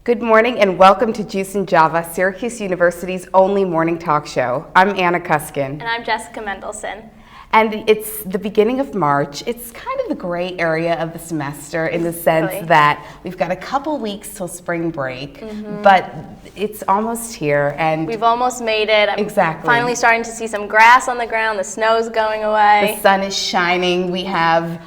Good morning and welcome to Juice and Java, Syracuse University's only morning talk show. I'm Anna Kuskin. And I'm Jessica Mendelson. And it's the beginning of March. It's kind of the gray area of the semester in the sense that we've got a couple weeks till spring break, but it's almost here. And we've almost made it. I'm finally starting to see some grass on the ground. The snow's going away. The sun is shining. We have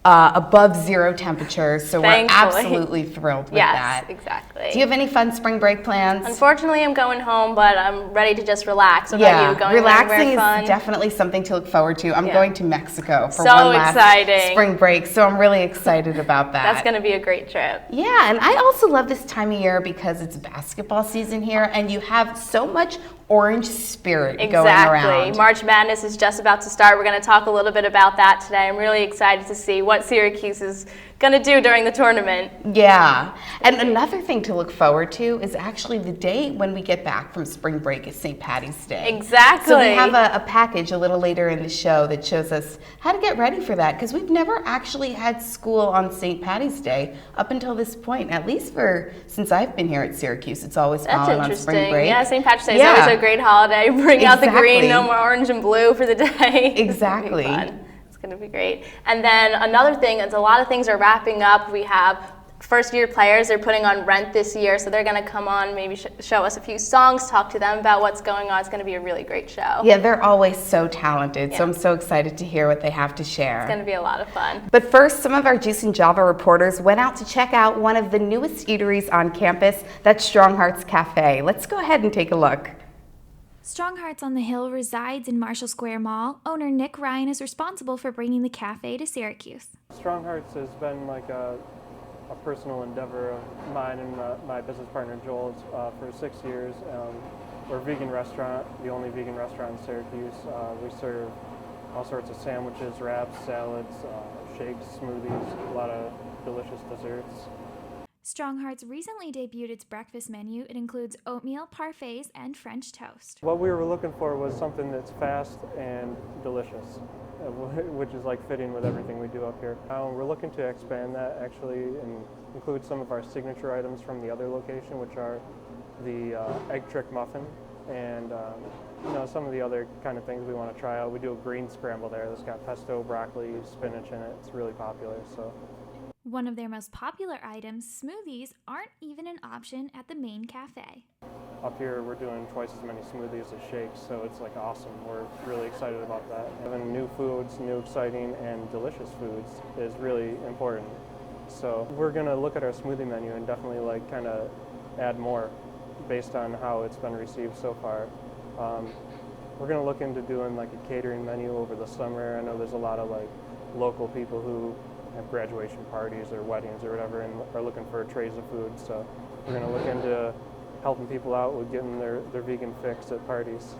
above zero temperatures, so we're absolutely thrilled with that. Yes, exactly. Do you have any fun spring break plans? Unfortunately, I'm going home, but I'm ready to just relax. What about you? Going relaxing is fun? Definitely something to look forward to. I'm going to Mexico for one last spring break, so I'm really excited about that. That's going to be a great trip. Yeah, and I also love this time of year because it's basketball season here, and you have so much orange spirit going around. March Madness is just about to start. We're going to talk a little bit about that today. I'm really excited to see what Syracuse is going to do during the tournament. Yeah, and another thing to look forward to is actually the day when we get back from spring break is St. Patty's Day. Exactly. So we have a package a little later in the show that shows us how to get ready for that, because we've never actually had school on St. Patty's Day up until this point, at least since I've been here at Syracuse. It's always fallen on spring break. Yeah, St. Patrick's Day is always a great holiday. Bring out the green, no more orange and blue for the day. Exactly. It's going to be great. And then another thing is a lot of things are wrapping up. We have first-year players. They're putting on Rent this year, so they're going to come on, maybe show us a few songs, talk to them about what's going on. It's going to be a really great show. Yeah, they're always so talented, so I'm so excited to hear what they have to share. It's going to be a lot of fun. But first, some of our Juice and Java reporters went out to check out one of the newest eateries on campus, that's Strong Hearts Cafe. Let's go ahead and take a look. Strong Hearts on the Hill resides in Marshall Square Mall. Owner Nick Ryan is responsible for bringing the cafe to Syracuse. Strong Hearts has been like a personal endeavor of mine and my business partner Joel's for 6 years. We're a vegan restaurant, the only vegan restaurant in Syracuse. We serve all sorts of sandwiches, wraps, salads, shakes, smoothies, a lot of delicious desserts. Strong Hearts recently debuted its breakfast menu. It includes oatmeal, parfaits, and French toast. What we were looking for was something that's fast and delicious, which is like fitting with everything we do up here. We're looking to expand that actually and include some of our signature items from the other location, which are the egg trick muffin and some of the other kind of things we want to try out. We do a green scramble there that's got pesto, broccoli, spinach in it. It's really popular. One of their most popular items, smoothies, aren't even an option at the main cafe. Up here we're doing twice as many smoothies as shakes, so it's like awesome. We're really excited about that. Having new foods, new exciting and delicious foods is really important. So we're going to look at our smoothie menu and definitely like kind of add more based on how it's been received so far. We're going to look into doing like a catering menu over the summer. I know there's a lot of like local people who have graduation parties or weddings or whatever and are looking for trays of food. So we're going to look into helping people out with getting their vegan fix at parties.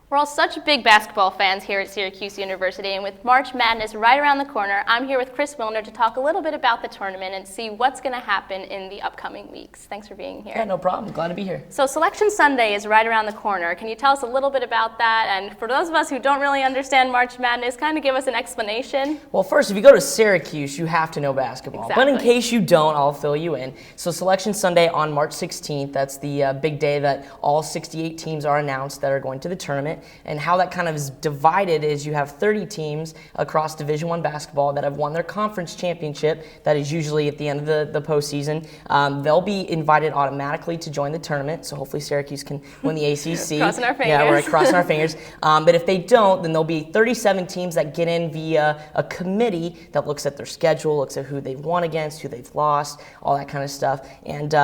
We're all such big basketball fans here at Syracuse University, and with March Madness right around the corner, I'm here with Chris Milner to talk a little bit about the tournament and see what's going to happen in the upcoming weeks. Thanks for being here. Yeah, no problem. Glad to be here. So Selection Sunday is right around the corner. Can you tell us a little bit about that? And for those of us who don't really understand March Madness, kind of give us an explanation. Well, first, if you go to Syracuse, you have to know basketball. Exactly. But in case you don't, I'll fill you in. So Selection Sunday on March 16th, that's the big day that all 68 teams are announced that are going to the tournament. And how that kind of is divided is you have 30 teams across Division I basketball that have won their conference championship. That is usually at the end of the postseason. They'll be invited automatically to join the tournament, so hopefully Syracuse can win the ACC. Crossing our fingers. Yeah, we're crossing our fingers. But if they don't, then there'll be 37 teams that get in via a committee that looks at their schedule, looks at who they've won against, who they've lost, all that kind of stuff. And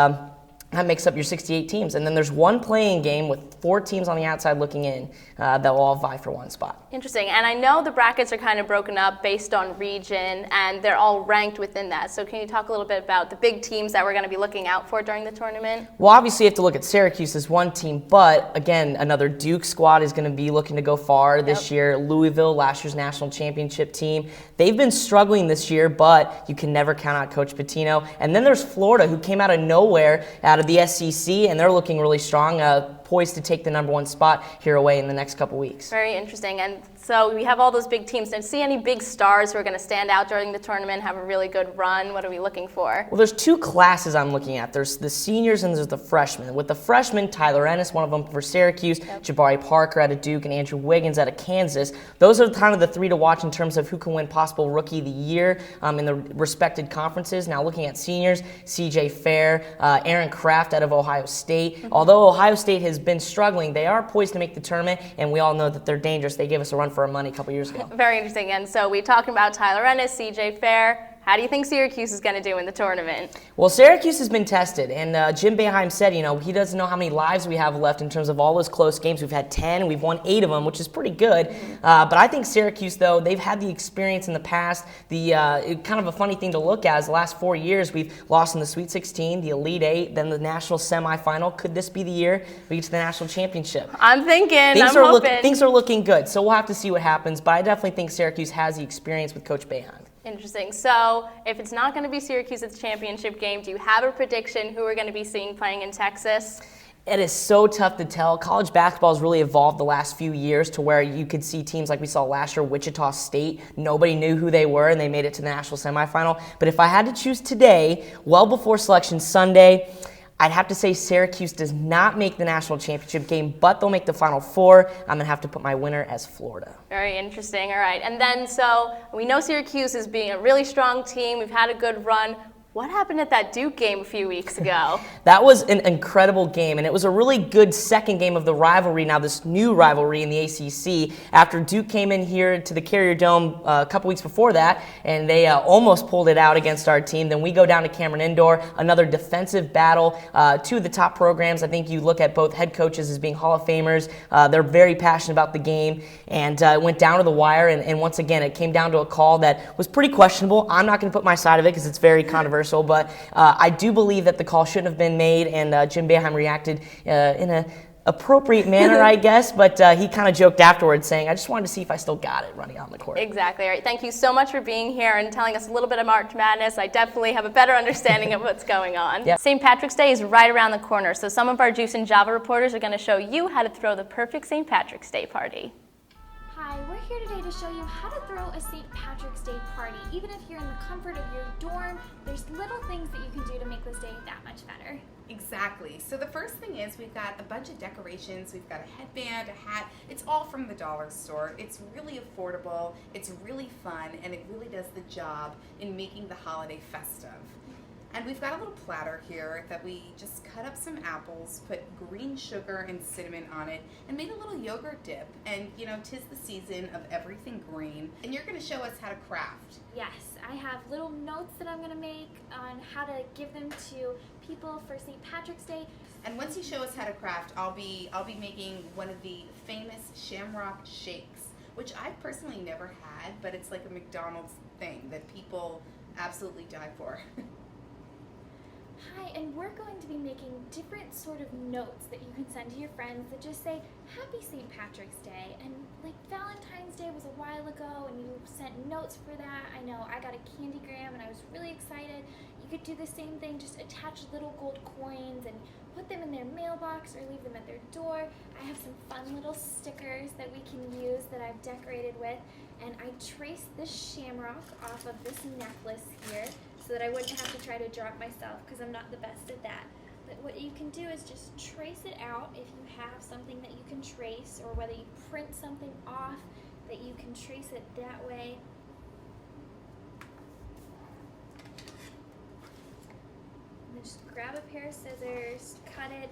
That makes up your 68 teams. And then there's one playing game with 4 teams on the outside looking in that will all vie for one spot. Interesting. And I know the brackets are kind of broken up based on region, and they're all ranked within that. So can you talk a little bit about the big teams that we're going to be looking out for during the tournament? Well, obviously you have to look at Syracuse as one team, but again, another Duke squad is going to be looking to go far this year. Louisville, last year's national championship team. They've been struggling this year, but you can never count out Coach Pitino. And then there's Florida, who came out of nowhere out of the SEC, and they're looking really strong, poised to take the #1 spot here away in the next couple weeks. Very interesting. And so we have all those big teams. And see any big stars who are going to stand out during the tournament, have a really good run? What are we looking for? Well, there's 2 classes I'm looking at. There's the seniors and there's the freshmen. With the freshmen, Tyler Ennis, one of them for Syracuse, Jabari Parker out of Duke, and Andrew Wiggins out of Kansas. Those are kind of the 3 to watch in terms of who can win possible Rookie of the Year in the respected conferences. Now looking at seniors, CJ Fair, Aaron Kraft out of Ohio State. Although Ohio State has been struggling, they are poised to make the tournament, and we all know that they're dangerous. They gave us a run for our money a couple years ago. Very interesting. And so we're talking about Tyler Ennis, CJ Fair. How do you think Syracuse is going to do in the tournament? Well, Syracuse has been tested, and Jim Boeheim said, he doesn't know how many lives we have left in terms of all those close games. We've had 10, and we've won 8 of them, which is pretty good. But I think Syracuse, though, they've had the experience in the past. Kind of a funny thing to look at is the last 4 years, we've lost in the Sweet 16, the Elite 8, then the national semifinal. Could this be the year we get to the national championship? I'm thinking, I'm hoping. Things are looking good, so we'll have to see what happens. But I definitely think Syracuse has the experience with Coach Boeheim. Interesting. So if it's not going to be Syracuse at the championship game, do you have a prediction who we're going to be seeing playing in Texas? It is so tough to tell. College basketball has really evolved the last few years to where you could see teams like we saw last year, Wichita State. Nobody knew who they were, and they made it to the national semifinal. But if I had to choose today, well before Selection Sunday, I'd have to say Syracuse does not make the national championship game, but they'll make the Final Four. I'm going to have to put my winner as Florida. Very interesting. All right. And then, so we know Syracuse is being a really strong team. We've had a good run. What happened at that Duke game a few weeks ago? That was an incredible game, and it was a really good second game of the rivalry, now this new rivalry in the ACC, after Duke came in here to the Carrier Dome a couple weeks before that, and they almost pulled it out against our team. Then we go down to Cameron Indoor, another defensive battle. 2 of the top programs, I think you look at both head coaches as being Hall of Famers. They're very passionate about the game, and it went down to the wire, and once again, it came down to a call that was pretty questionable. I'm not going to put my side of it because it's very controversial. But I do believe that the call shouldn't have been made, and Jim Boeheim reacted in an appropriate manner, I guess, but he kind of joked afterwards saying, I just wanted to see if I still got it running out on the court. Exactly. All right. Thank you so much for being here and telling us a little bit of March Madness. I definitely have a better understanding of what's going on. Yep. St. Patrick's Day is right around the corner, so some of our Juice and Java reporters are going to show you how to throw the perfect St. Patrick's Day party. Hi, we're here today to show you how to throw a St. Patrick's Day party. Even if you're in the comfort of your dorm, there's little things that you can do to make this day that much better. Exactly. So the first thing is we've got a bunch of decorations. We've got a headband, a hat. It's all from the dollar store. It's really affordable. It's really fun, and it really does the job in making the holiday festive. And we've got a little platter here that we just cut up some apples, put green sugar and cinnamon on it, and made a little yogurt dip. And, 'tis the season of everything green. And you're going to show us how to craft. Yes, I have little notes that I'm going to make on how to give them to people for St. Patrick's Day. And once you show us how to craft, I'll be making one of the famous Shamrock Shakes, which I've personally never had, but it's like a McDonald's thing that people absolutely die for. Hi, and we're going to be making different sort of notes that you can send to your friends that just say, Happy St. Patrick's Day. And like Valentine's Day was a while ago and you sent notes for that. I know I got a candygram and I was really excited. You could do the same thing, just attach little gold coins and put them in their mailbox or leave them at their door. I have some fun little stickers that we can use that I've decorated with. And I traced this shamrock off of this necklace here so that I wouldn't have to try to draw it myself because I'm not the best at that. But what you can do is just trace it out if you have something that you can trace, or whether you print something off that you can trace it that way. And then just grab a pair of scissors, cut it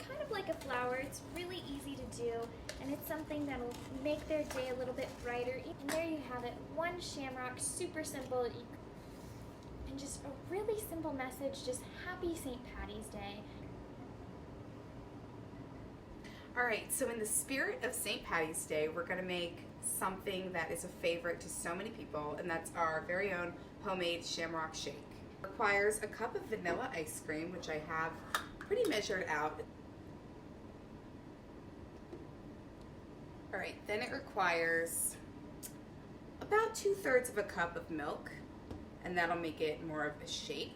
kind of like a flower. It's really easy to do, and it's something that'll make their day a little bit brighter. And there you have it, one shamrock, super simple. And just a really simple message, just Happy St. Patty's Day. All right, so in the spirit of St. Patty's Day, we're going to make something that is a favorite to so many people, and that's our very own homemade shamrock shake. It requires a cup of vanilla ice cream, which I have pretty measured out. All right, then it requires about 2/3 of a cup of milk, and that'll make it more of a shake.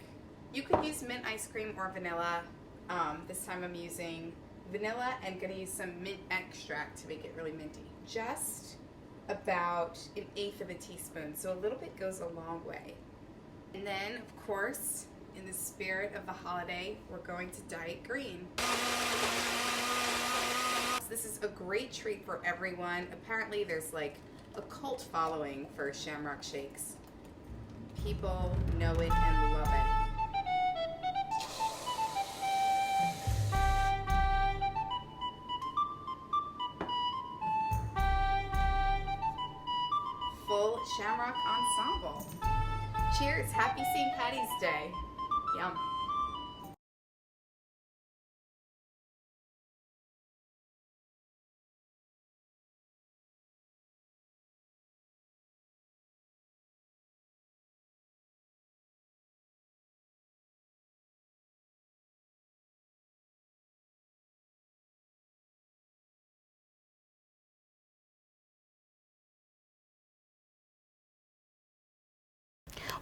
You could use mint ice cream or vanilla. This time I'm using vanilla and gonna use some mint extract to make it really minty. Just about 1/8 of a teaspoon, so a little bit goes a long way. And then, of course, in the spirit of the holiday, we're going to Diet Green. This is a great treat for everyone. Apparently there's like a cult following for shamrock shakes. People know it and love it. Full Shamrock Ensemble. Cheers, happy St. Patty's Day. Yum.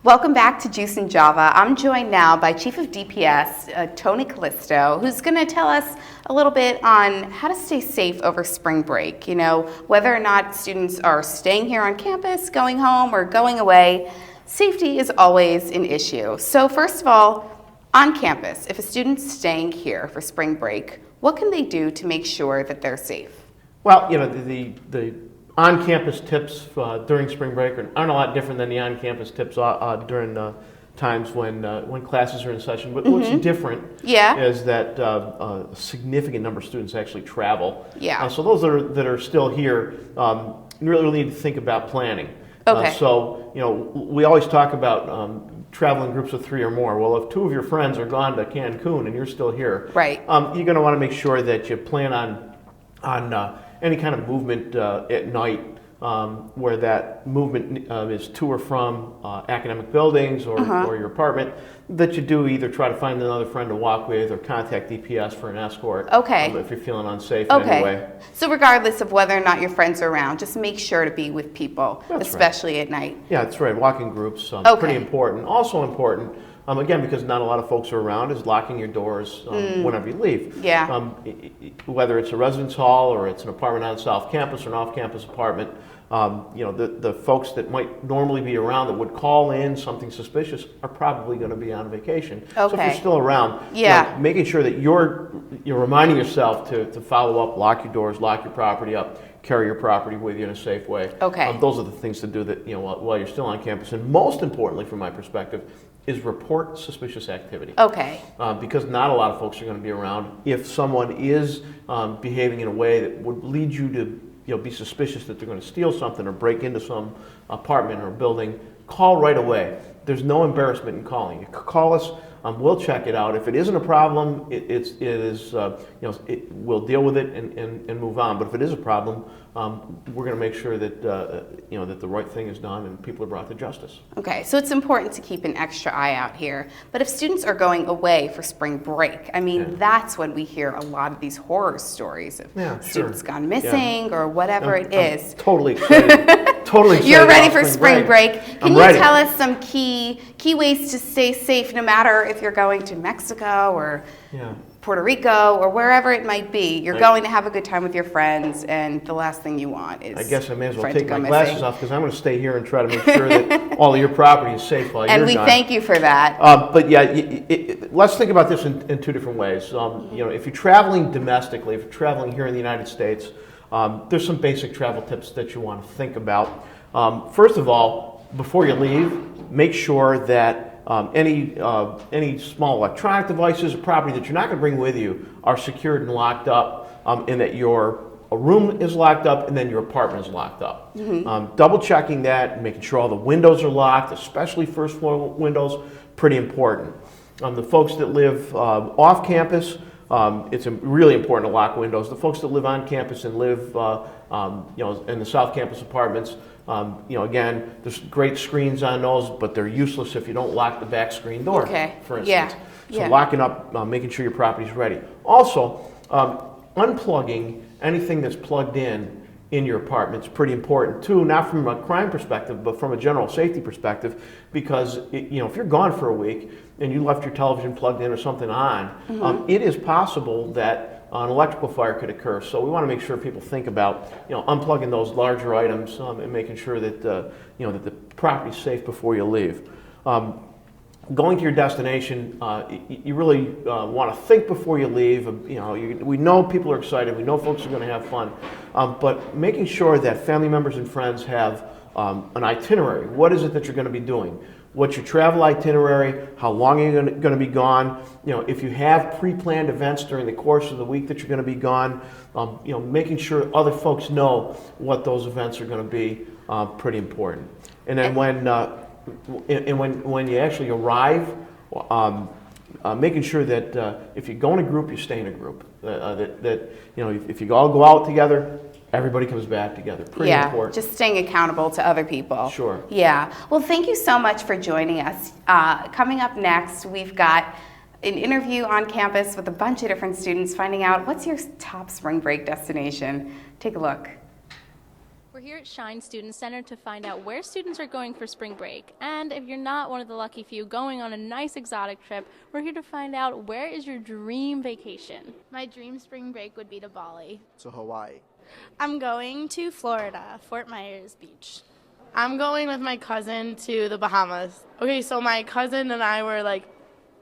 Welcome back to Juice and Java. I'm joined now by Chief of DPS, Tony Callisto, who's going to tell us a little bit on how to stay safe over spring break. You know, whether or not students are staying here on campus, going home, or going away, safety is always an issue. So first of all, on campus, if a student's staying here for spring break, what can they do to make sure that they're safe? Well, you know, the on-campus tips during spring break aren't a lot different than the on-campus tips during times when classes are in session. But what's different is that a significant number of students actually travel. So those that are still here really need to think about planning. Okay. So, you know, we always talk about travel in groups of 3 or more. Well, if 2 of your friends are gone to Cancun and you're still here, right, you're going to want to make sure that you plan on any kind of movement at night where that movement is to or from academic buildings or your apartment, that you do either try to find another friend to walk with or contact DPS for an escort if you're feeling unsafe in any way. So regardless of whether or not your friends are around, just make sure to be with people, especially at night. Yeah, that's right. Walking groups, pretty important. Also important, again, because not a lot of folks are around, is locking your doors whenever you leave. Whether it's a residence hall or it's an apartment on South Campus or an off-campus apartment, you know, the folks that might normally be around that would call in something suspicious are probably going to be on vacation. So if you're still around, you know, making sure that you're reminding yourself to follow up, lock your doors, lock your property up, carry your property with you in a safe way. Those are the things to do that, you know, while you're still on campus. And most importantly, from my perspective, is report suspicious activity. Because not a lot of folks are going to be around. If someone is behaving in a way that would lead you to, you know, be suspicious that they're going to steal something or break into some apartment or building, call right away. There's no embarrassment in calling. You call us. We'll check it out. If it isn't a problem, we'll deal with it and move on. But if it is a problem, we're going to make sure that that the right thing is done and people are brought to justice. Okay, so it's important to keep an extra eye out here. But if students are going away for spring break, I mean, that's when we hear a lot of these horror stories of students gone missing or whatever it is. Totally excited. Totally excited. You're ready for spring break. Can you ready. Tell us some key ways to stay safe, no matter if you're going to Mexico or Puerto Rico or wherever it might be? You're going to have a good time with your friends, and the last thing you want is I guess I may as well friend take to go my glasses missing. off because I'm going to stay here and try to make sure that all of your property is safe while you're gone. And we thank you for that. But yeah, let's think about this in 2 different ways. You know, if you're traveling domestically, if you're traveling here in the United States, there's some basic travel tips that you want to think about. First of all, before you leave, make sure that any small electronic devices or property that you're not going to bring with you are secured and locked up, and that your room is locked up and then your apartment is locked up. Double checking that, making sure all the windows are locked, especially first floor windows, pretty important. The folks that live off campus, It's really important to lock windows. The folks that live on campus and live in the South Campus apartments, again, there's great screens on those, but they're useless if you don't lock the back screen door, for instance. Yeah. So locking up, making sure your property's ready. Also, unplugging anything that's plugged in your apartment is pretty important too, not from a crime perspective, but from a general safety perspective, because if you're gone for a week and you left your television plugged in or something on, it is possible that an electrical fire could occur. So we want to make sure people think about unplugging those larger items and making sure that that the property's safe before you leave. Going to your destination, you really want to think before you leave. We know people are excited. We know folks are going to have fun, but making sure that family members and friends have an itinerary. What is it that you're going to be doing? What's your travel itinerary? How long are you going to be gone? If you have pre-planned events during the course of the week that you're going to be gone, making sure other folks know what those events are going to be, pretty important. And then when you actually arrive, making sure that if you go in a group, you stay in a group. If you all go out together, everybody comes back together. Pretty important. Just staying accountable to other people. Sure. Yeah. Well, thank you so much for joining us. Coming up next, we've got an interview on campus with a bunch of different students, finding out what's your top spring break destination. Take a look. We're here at Shine Student Center to find out where students are going for spring break. And if you're not one of the lucky few going on a nice exotic trip, we're here to find out, where is your dream vacation? My dream spring break would be to Bali. To Hawaii. I'm going to Florida, Fort Myers Beach. I'm going with my cousin to the Bahamas. Okay, so my cousin and I were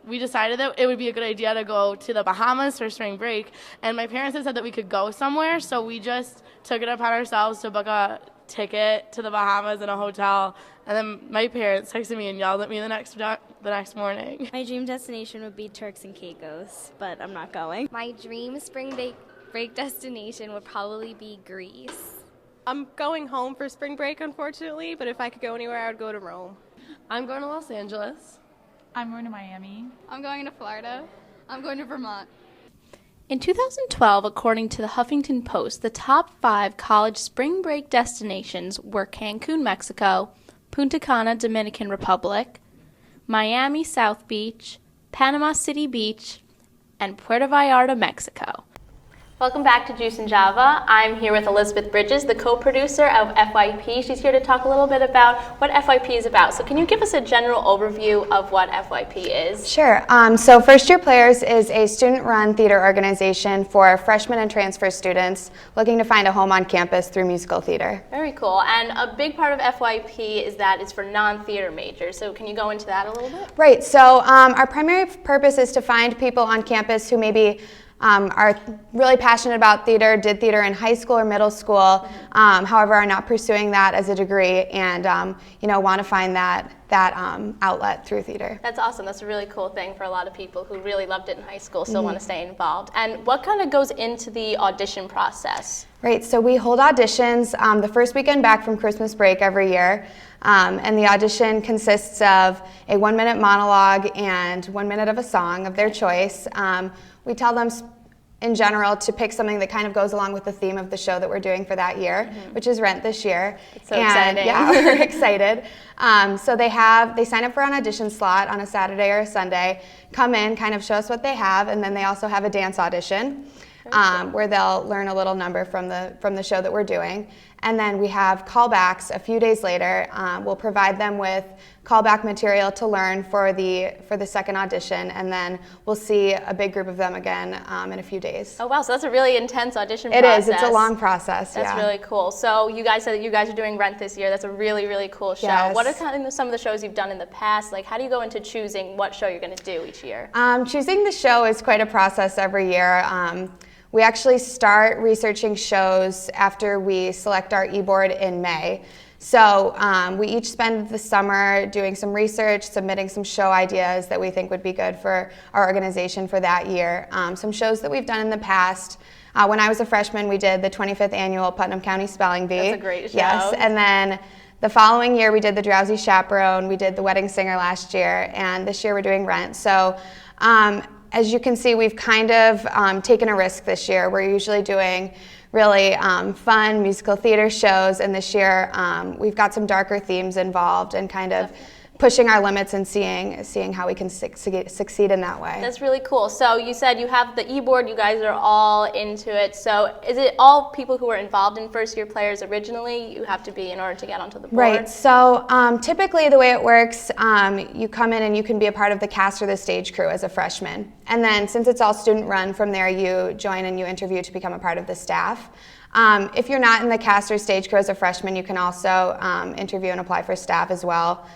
we decided that it would be a good idea to go to the Bahamas for spring break, and my parents had said that we could go somewhere, so we just took it upon ourselves to book a ticket to the Bahamas in a hotel, and then my parents texted me and yelled at me the next morning. My dream destination would be Turks and Caicos, but I'm not going. My dream spring break destination would probably be Greece. I'm going home for spring break, unfortunately, but if I could go anywhere, I would go to Rome. I'm going to Los Angeles. I'm going to Miami. I'm going to Florida. I'm going to Vermont. In 2012, according to the Huffington Post, the top 5 college spring break destinations were Cancun, Mexico, Punta Cana, Dominican Republic, Miami South Beach, Panama City Beach, and Puerto Vallarta, Mexico. Welcome back to Juice and Java. I'm here with Elizabeth Bridges, the co-producer of FYP. She's here to talk a little bit about what FYP is about. So can you give us a general overview of what FYP is? Sure. So First Year Players is a student-run theater organization for freshmen and transfer students looking to find a home on campus through musical theater. Very cool. And a big part of FYP is that it's for non-theater majors. So can you go into that a little bit? Right. So our primary purpose is to find people on campus who maybe are really passionate about theater, did theater in high school or middle school, however are not pursuing that as a degree, and want to find that outlet through theater. That's awesome. That's a really cool thing for a lot of people who really loved it in high school, still want to stay involved. And what kind of goes into the audition process? Right, so we hold auditions the first weekend back from Christmas break every year, and the audition consists of a 1-minute monologue and 1 minute of a song of their choice. We tell them in general to pick something that kind of goes along with the theme of the show that we're doing for that year, which is Rent this year. It's so exciting. Yeah, we're excited. So they sign up for an audition slot on a Saturday or a Sunday, come in, kind of show us what they have, and then they also have a dance audition where they'll learn a little number from the show that we're doing. And then we have callbacks a few days later. We'll provide them with callback material to learn for the second audition, and then we'll see a big group of them again in a few days. Oh wow, so that's a really intense audition process. It is, it's a long process. That's really cool. So you guys said that you guys are doing Rent this year. That's a really, really cool show. Yes. What are kind of some of the shows you've done in the past? Like, how do you go into choosing what show you're going to do each year? Choosing the show is quite a process every year. We actually start researching shows after we select our e-board in May. So we each spend the summer doing some research, submitting some show ideas that we think would be good for our organization for that year. Some shows that we've done in the past. When I was a freshman, we did the 25th annual Putnam County Spelling Bee. That's a great show. Yes, and then the following year we did the Drowsy Chaperone, we did the Wedding Singer last year, and this year we're doing Rent. So As you can see, we've kind of taken a risk this year. We're usually doing really fun musical theater shows, and this year we've got some darker themes involved and kind of pushing our limits and seeing how we can succeed in that way. That's really cool. So you said you have the e-board, you guys are all into it. So is it all people who were involved in first year players originally you have to be in order to get onto the board? Right, so typically the way it works, you come in and you can be a part of the cast or the stage crew as a freshman. And then since it's all student run, from there you join and you interview to become a part of the staff. If you're not in the cast or stage crew as a freshman, you can also interview and apply for staff as well.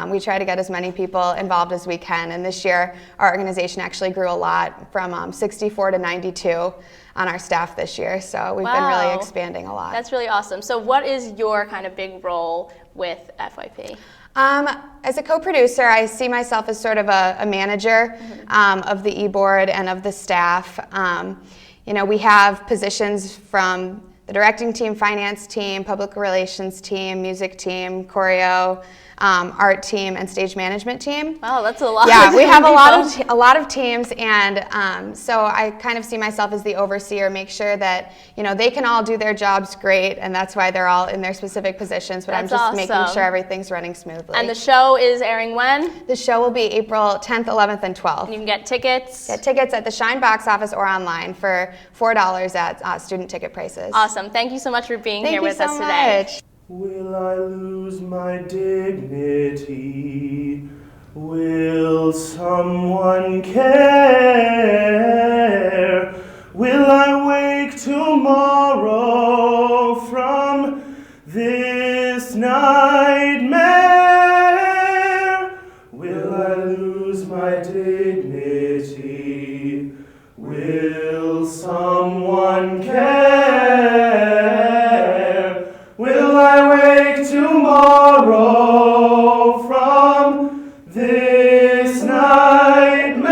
We try to get as many people involved as we can, and this year our organization actually grew a lot from 64 to 92 on our staff this year, so we've been really expanding a lot. That's really awesome. So what is your kind of big role with FYP? As a co-producer, I see myself as sort of a manager of the e-board and of the staff. You know, we have positions from the directing team, finance team, public relations team, music team, choreo, art team, and stage management team. Wow, that's a lot. Yeah, we have a lot of teams, and so I kind of see myself as the overseer, make sure that they can all do their jobs great, and that's why they're all in their specific positions. But That's I'm just awesome. making sure everything's running smoothly. And the show is airing when? The show will be April 10th, 11th, and 12th. And you can get tickets? Get tickets at the Shine box office or online for $4 at student ticket prices. Awesome. Thank you so much for being Thank here you with so us today. much. Will I lose my dignity? Will someone care? Will I wake tomorrow from this nightmare? Will I lose my dignity? Will someone care? Will I wake tomorrow from this nightmare?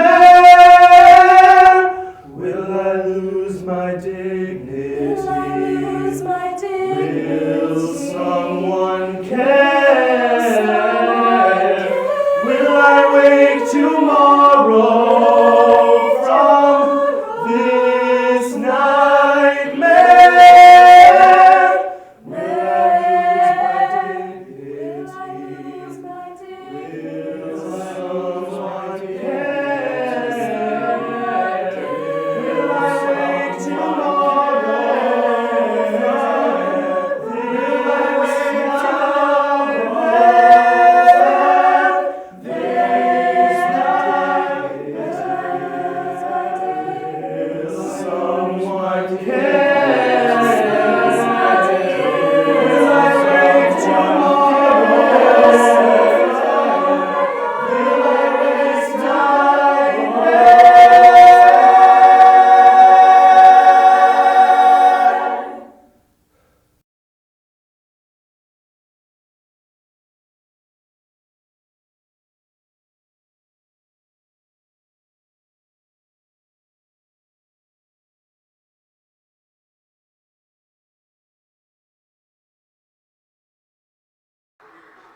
Will I lose my dignity? Will someone care? Will I wake tomorrow from this nightmare?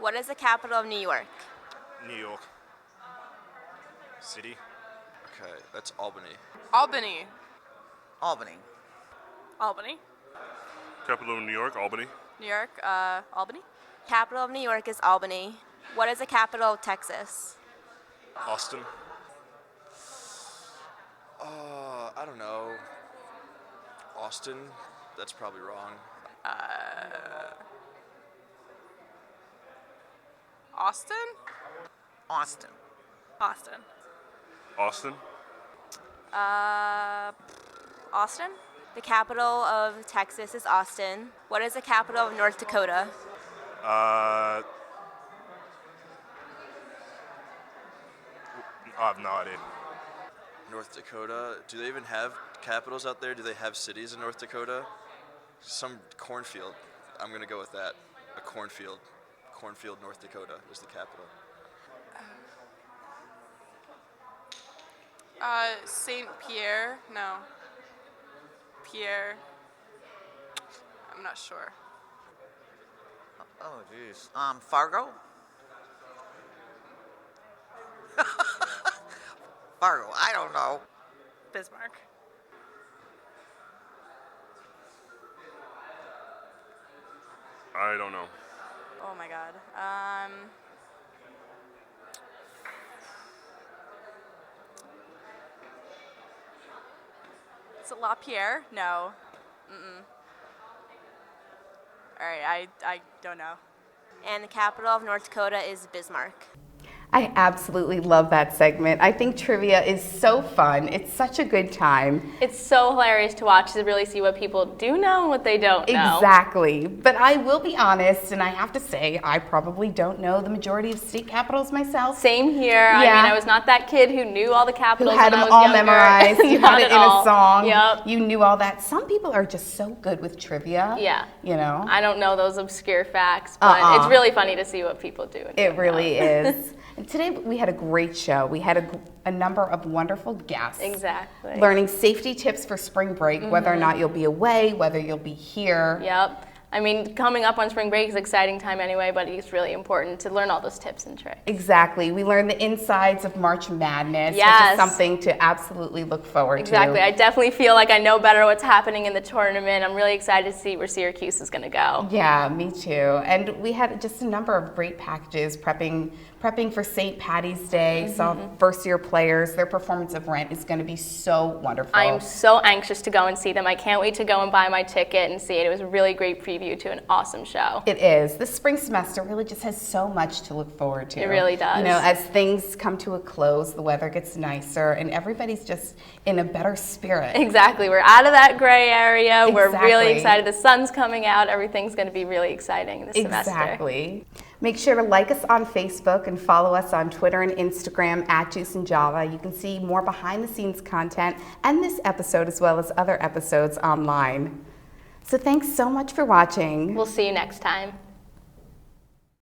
What is the capital of New York? New York. City. Okay, that's Albany. Albany. Albany. Albany. Capital of New York, Albany. New York, Albany. Capital of New York is Albany. What is the capital of Texas? Austin. I don't know. Austin? That's probably wrong. Austin? Austin. Austin. Austin. Austin? The capital of Texas is Austin. What is the capital of North Dakota? I have no idea. North Dakota. Do they even have capitals out there? Do they have cities in North Dakota? Some cornfield. I'm going to go with that. A cornfield. Cornfield, North Dakota is the capital. St. Pierre? No. Pierre. I'm not sure. Oh, geez. Fargo? Fargo. I don't know. Bismarck. I don't know. Oh my God. Is it LaPierre? No. All right, I don't know. And the capital of North Dakota is Bismarck. I absolutely love that segment. I think trivia is so fun. It's such a good time. It's so hilarious to watch to really see what people do know and what they don't know. Exactly. But I will be honest, and I have to say, I probably don't know the majority of state capitals myself. Same here. I mean, I was not that kid who knew all the capitals Who had when them I was all younger. memorized. You had it in a song. Yep. You knew all that. Some people are just so good with trivia. Yeah. You know? I don't know those obscure facts, but it's really funny to see what people do. It really is. And today we had a great show. We had a number of wonderful guests. Exactly. Learning safety tips for spring break, whether or not you'll be away, whether you'll be here. Yep. I mean, coming up on spring break is an exciting time anyway, but it's really important to learn all those tips and tricks. Exactly. We learned the insides of March Madness, Yes. which is something to absolutely look forward to. Exactly. I definitely feel like I know better what's happening in the tournament. I'm really excited to see where Syracuse is going to go. Yeah, me too. And we had just a number of great packages prepping for St. Patty's Day. Saw first-year players. Their performance of Rent is going to be so wonderful. I am so anxious to go and see them. I can't wait to go and buy my ticket and see it. It was a really great preview to an awesome show. It is. The spring semester really just has so much to look forward to. It really does. You know, as things come to a close, the weather gets nicer, and everybody's just in a better spirit. Exactly. We're out of that gray area. We're really Exactly. excited. The sun's coming out. Everything's going to be really exciting this semester. Exactly. Make sure to like us on Facebook and follow us on Twitter and Instagram at Juice and Java. You can see more behind-the-scenes content and this episode as well as other episodes online. So thanks so much for watching. We'll see you next time.